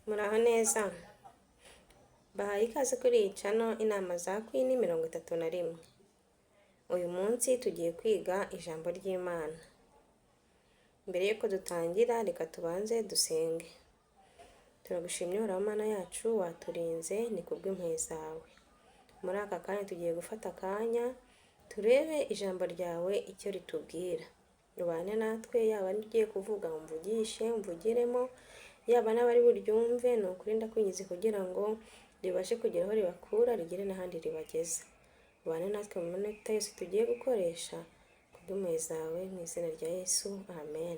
Muraho neza, bahaye ikaze kuri iyi channel inama za Queen 31. Uyu munsi tugiye kwiga ijambo ry'Imana. Mbere yuko dutangira, reka tubanze dusenge. Turagushimye Uhoraho Mana yacu, waturinze ni kubw'impuhwe zawe. Muri aka kanya tugiye gufata akanya turebe ijambo ryawe icyo ritubwira. Rubane natwe, yaba ngiye kuvuga umvugishe, umvugiremo, yaba n'abari buryumve, ni ukuri ndakwingize kugira ngo ribashe kugera aho ribakura, rigere n'ahandi ribageza. Rubane natwe mu minota yose tugiye gukoresha, kubw'impuhwe zawe, mu izina rya Yesu, amen.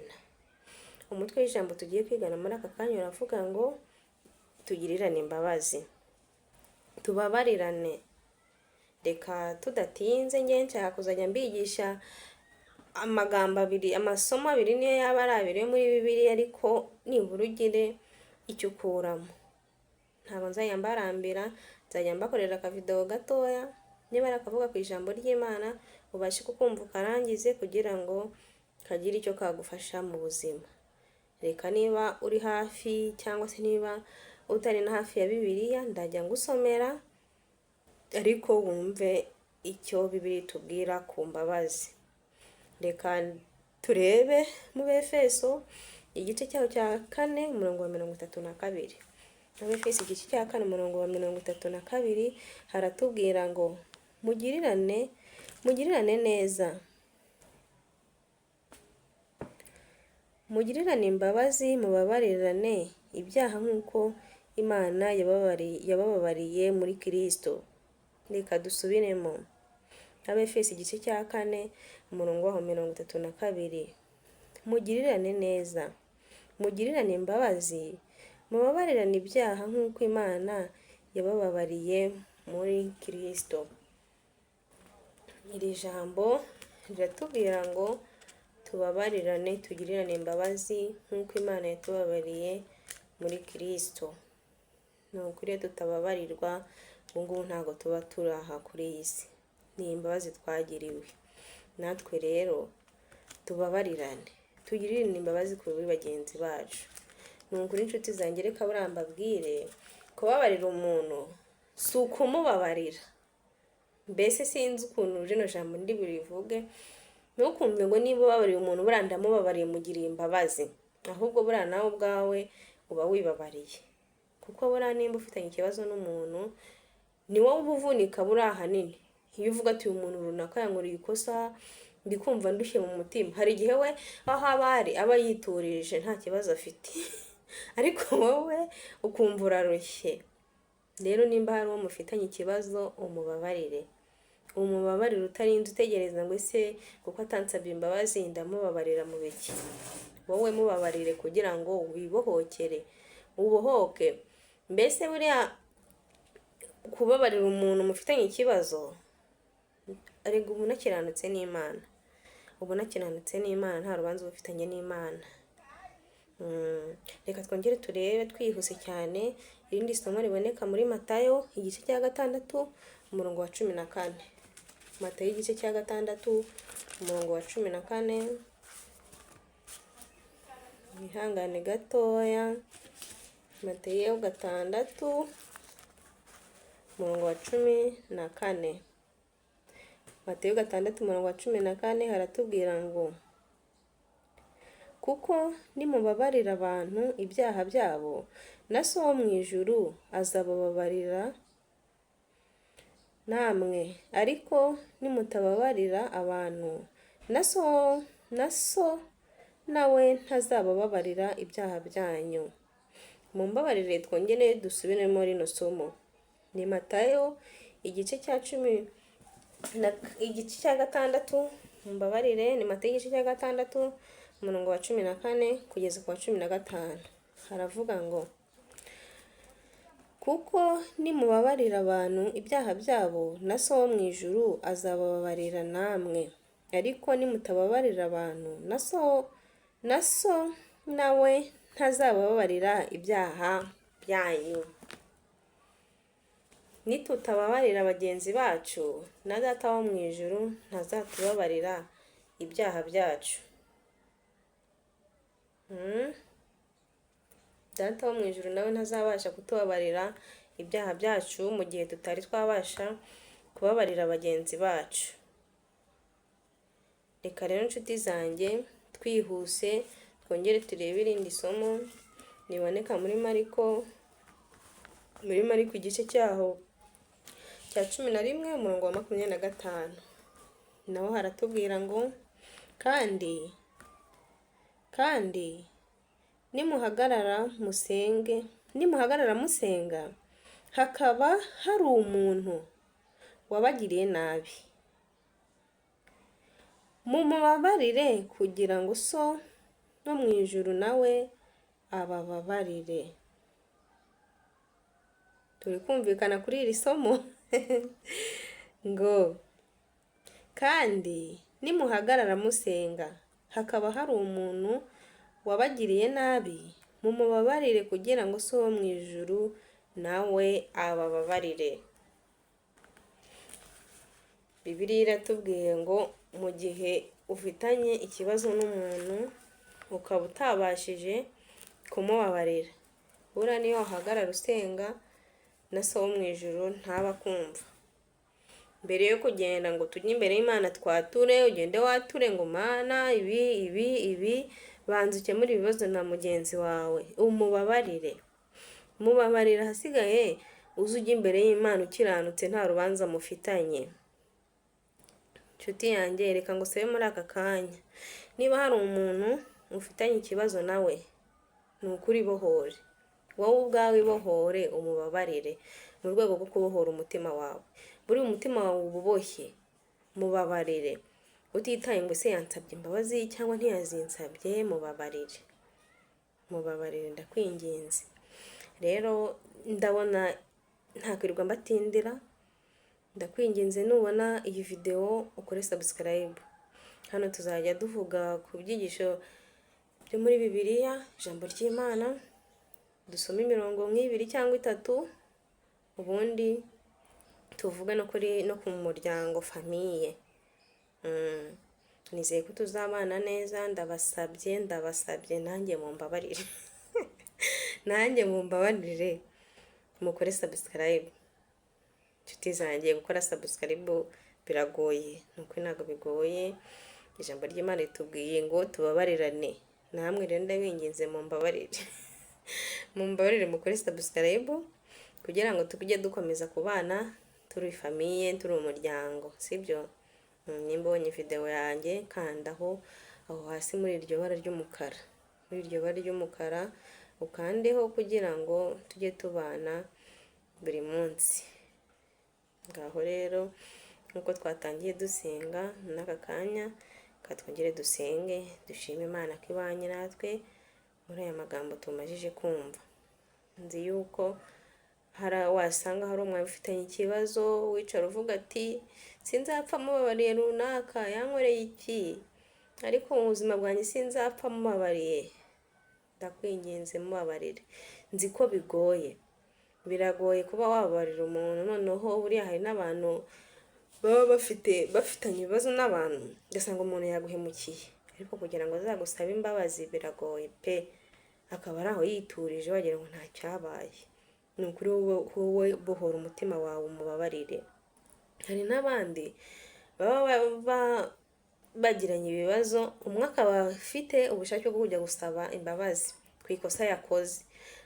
Umutwe w'ijambo tugiye kwigana muri aka kanya uravuga ngo tugirirane imbabazi, tubabarirane. Reka tudatinze, nshaka kuzajya mbigisha amasomo abiri niyo yaba ari abiri yo muri Bibiliya, ariko nibura ugire icyo ukuramo. Ntabwo nzajya mbarambira, nzajya mbakorera akavidewo gatoya, niba ari akavuga ku ijambo ry'Imana ubashe kukumva ukarangize, kugira ngo kagire icyo kagufasha mu buzima. Reka niba uri hafi cyangwa se niba utari na hafi ya Bibiliya, ndajya ngusomera ariko wumve icyo Bibiliya itubwira ku mbabazi. Reka turebe mu Befeso igice cyaho cya 4 umurongo wa 32. Mu Befeso igice cya 4 umurongo wa 32 haratubwira ngo mugirirane neza, mugirirane imbabazi, mubabarirane ibyaha nk'uko Imana yabababariye muri Kristo. Reka dusubiremo. Abefeso igice cya 4 umurongo wa 32. Mugirirane neza, mugirirane imbabazi, mubabarirane ibyaha nk'uko Imana yabababariye muri Kristo. Iri jambo riratubwira ngo tubabarirane, tugirirane imbabazi nk'uko Imana yatubabariye muri Kristo. Ni ukuri tutababarirwa, ubu ntabwo tuba turaha kuri iyi si. Ni imbabazi twagiriwe. Natwe rero tubabarirane, tugirirane imbabazi kuri bagenzi bacu. Ni ukuri inshuti zanjye, reka buriya mbabwire, kubabarira umuntu si ukumubabarira. Mbese sinzi ukuntu rino jambo ndi burivuge, ntukumve ngo niba ubabariye umuntu buriya ndamubabariye mugiriye imbabazi, ahubwo buriya nawe ubwawe uba wibabariye. Kuko buriya nimba ufitanye ikibazo n'umuntu, ni wowe uba uvunika buriya ahanini. Iyo uvuga ati uyu muntu runaka yankoreye ikosa, ndi kumva ndushye mu mutima, hari igihe we aho aba yiturije nta kibazo afite ariko wowe ukumva urarushye. Rero nimba hari uwo mufitanye ikibazo, umubabarire utarinze utegereza ngo ese kuko atansabye imbabazi ndamubabarira mu biki. Wowe mubabarire kugira ngo ubohoke. Mbese buriya kubabarira umuntu mufitanye ikibazo, ariko ubu nakiranutse n'Imana, nta rubanza ubufitanye n'Imana. Reka twongere turebe twihuse cyane irindi somo riboneka muri Matayo igice cya 6 umurongo wa 14. Matayo igice cya 6 umurongo wa 14. Ihangane gatoya. Matayo 6 umurongo wa 14. Matayo 6 umurongo wa 14 haratubwira ngo kuko nimubabarira abantu ibyaha byabo, na So wo mu ijuru azabababarira namwe. Ariko nimutababarira abantu, na so nawe ntazabababarira ibyaha byanyu. Mumbabarire twongere dusubiremo rino somo. Ni Matayo igice cya 6 mumbabarire, ni Matayo igice cya 6 umurongo wa 14 kugeza ku wa 15. Haravuga ngo kuko nimubabarira abantu ibyaha byabo, na So wo mu ijuru azabababarira namwe. Ariko nimutababarira abantu, na so nawe ntazabababarira ibyaha byanyu. Nitutababarira bagenzi bacu, na Data wo mu ijuru ntazatubabarira ibyaha byacu. data wo mu ijuru nawe ntazabasha kutubabarira ibyaha byacu mu gihe tutari twabasha kubabarira bagenzi bacu. Reka rero inshuti zanjye twihuse twongere turebe irindi somo riboneka muri Mariko igice cyaho cya 11 umurongo wa 25. Naho haratubwira ngo kandi nimuhagarara musenga hakaba hari umuntu wabagiriye nabi, mumubabarire kugira ngo so no mu ijuru nawe abababarire. Turi kumvikana kuri iri somo ngo kandi nimuhagarara musenga hakaba hari umuntu wabagiriye nabi, mumubabarire kugira ngo so wo mu ijuru nawe abababarire. Bibiliya iratubwiye ngo mu gihe ufitanye ikibazo n'umuntu ukaba utabashije kumubabarira, buriya niyo wahagarara usenga na so wo mu ijuru ntaba kumva. Mbere yo kugenda ngo tujye imbere y'Imana twature, ugende wature ngo Mana ibi banza ukemure ibibazo na mugenzi wawe, umubabarire hasigaye uze ujye imbere y'Imana ukiranutse nta rubanza mufitanye. Nshuti yanjye reka ngo sabe muri aka kanya, niba hari umuntu ufitanye ikibazo nawe ni ukuri bohore, wowe ubwawe bohore umubabarire mu rwego rwo kubohora umutima wawe. Buri umutima wawe ububoshye mubabarire, utitaye ngo se yansabye imbabazi cyangwa ntiyazinsabye, mubabarire ndakwinginze. Rero ndabona ntakwirirwa mbatindira, ndakwinginze nubona iyi video ukore subscribe. Hano tuzajya duvuga ku byigisho byo muri Bibiliya, ijambo ry'Imana, dusome imirongo 2 cyangwa 3, ubundi tuvuge no ku muryango famille. Nizeye ko tuzabana neza, ndabasabye nanjye mumbabarire mukore subscribe. Nshuti zanjye gukora subscribe biragoye, nuko ntabwo bigoye. Ijambo ry'Imana ritubwiye ngo tubabarirane, namwe rero ndabinginze mumbabarire mukore subscribe kugira ngo tujye dukomeza kubana turi famille, turi umuryango, sibyo? Nimba ubonye video yanjye kandaho aho hasi muri iryo bara ry'umukara, ukandeho kugira ngo tujye tubana buri munsi. Ngaho rero nkuko twatangiye dusenga n'aka kanya katwongere dusenge, dushime Imana ko ibanye natwe muri aya magambo tumajije kumva. Nzi yuko wasanga hari umwe ufitanye ikibazo, wicara uvuga ati sinzapfa mubabariye runaka yankoreye iki, ariko mu buzima bwanjye sinzapfa mubabariye. Ndakwinginze mubabarire. Nzi ko biragoye kuba wababarira umuntu, noneho buriya hari n'abantu baba bafitanye ibibazo n'abantu, ugasanga umuntu yaguhemukiye, ariko kugira ngo azagusabe imbabazi biragoye pe, akaba ari aho yiturije wagira ngo nta cyabaye. Ni ukuri wowe bohora umutima wawe umubabarire. Hari n'abandi baba bagiranye ibibazo, umwe akaba afite ubushake bwo kujya gusaba imbabazi ku ikosa yakoze,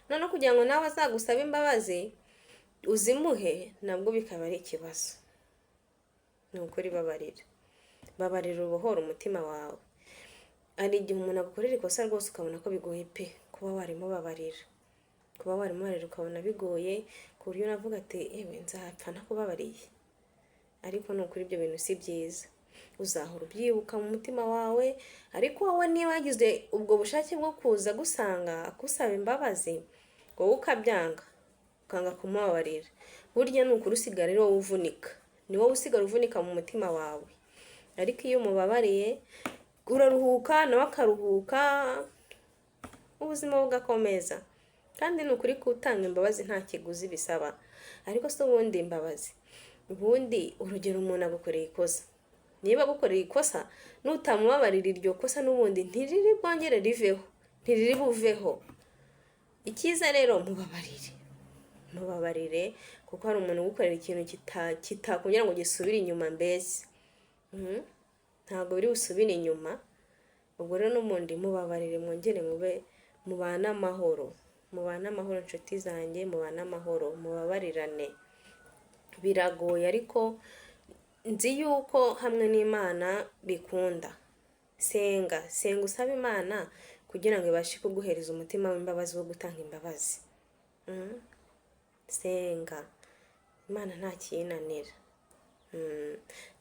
none kugira ngo nawe azagusaba imbabazi uzimuhe nabwo bikaba ari ikibazo. Ni ukuri babarira ubohora umutima wawe. Hari igihe umuntu agukorera ikosa rwose ukabona ko bigoye pe kuba warimubabarira, ukabona bigoye ku buryo unavuga ati nzapfa nakubabariye. Ariko ni ukuri ibyo bintu si byiza, uzahora ubyibuka mu mutima wawe. Ariko wowe niba wagize ubwo bushake bwo kuza gusanga akusaba imbabazi, wowe ukabyanga ukanga kumubabarira, burya ni ukuri usigara ari wowe uvunika, ni wowe usigara uvunika mu mutima wawe. Ariko iyo umubabariye uraruhuka nawe akaruhuka, ubuzima bugakomeza. Kandi ni ukuri gutanga imbabazi nta kiguzi bisaba. Ariko se ubundi imbabazi, ubundi urugero umuntu agukoreye ikosa, niba agukoreye ikosa nutamubabarira iryo kosa n'ubundi ntiriri bwongere riveho, ntiriri buveho. icyiza rero mubabarire kuko hari umuntu ugukorera ikintu kitakongera ngo gisubire inyuma mbese. Ntabwo biri busubire inyuma. Ubwo rero n'umundi mubabarire, mwongere mubane amahoro. Inshuti zanjye, mubane amahoro, mubabarirane. Biragoye ariko nzi yuko hamwe n'Imana bikunda. Senga usaba Imana kugira ngo ibashe kuguhereza umutima w'imbabazi wo gutanga imbabazi. Senga, Imana nta kiyinanira.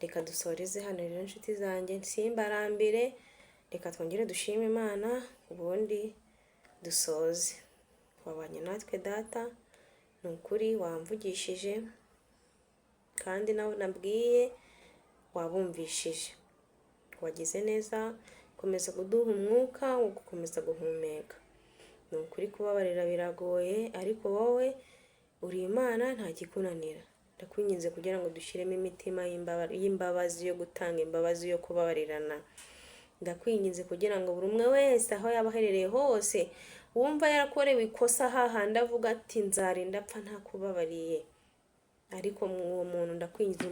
Reka dusoreze hano rero inshuti zanjye, simbarambire. Reka twongere dushime Imana ubundi dusoze. Wabanye natwe data, ni ukuri wamvugishije kandi nawe nabwiye wabumvishije. Wagize neza, komeza kuduha umwuka wo gukomeza guhumeka. Ni ukuri kubabarira biragoye ariko wowe uri Imana nta kikunanira. Ndakwinginze kugira ngo dushyiremo imitima y'imbabazi yo gutanga imbabazi yo kubabarirana. Ndakwinginze kugira ngo buri umwe wese aho yaba aherereye hose wumva yarakorewe ikosa hahandi avuga ati nzarinda apfa ntakubabariye, ariko uwo muntu ndakwinginze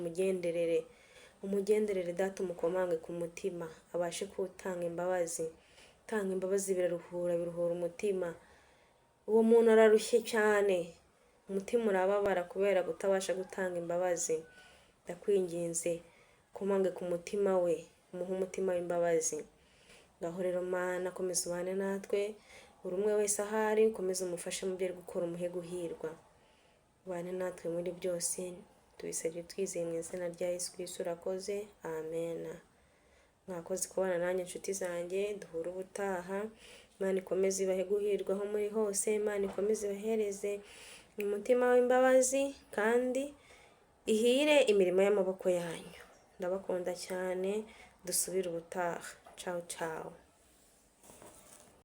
umugenderere data, umukomange ku mutima abashe gutanga imbabazi. Tanga imbabazi biruhura umutima. Uwo muntu ararushye cyane, umutima urababara kubera kutabasha gutanga imbabazi. Ndakwinginze komange ku mutima we, umuhe umutima w'imbabazi. Ngaho rero Mana, komeza ubane natwe, buri umwe wese ahari ukomeze umufashe mu byo ari gukora, umuhe guhirwa. Ubane natwe muri byose, tubisabye twizeye mu izina rya Yesu Kristo, urakoze. Amen. Mwakoze kubana nanjye inshuti zanjye, duhura ubutaha. Imana ikomeze ibahe guhirwa aho muri hose. Imana ikomeze ibahereze umutima w'imbabazi kandi ihire imirimo y'amaboko yanyu. Ndabakunda cyane, dusubire ubutaha. Ciao ciao.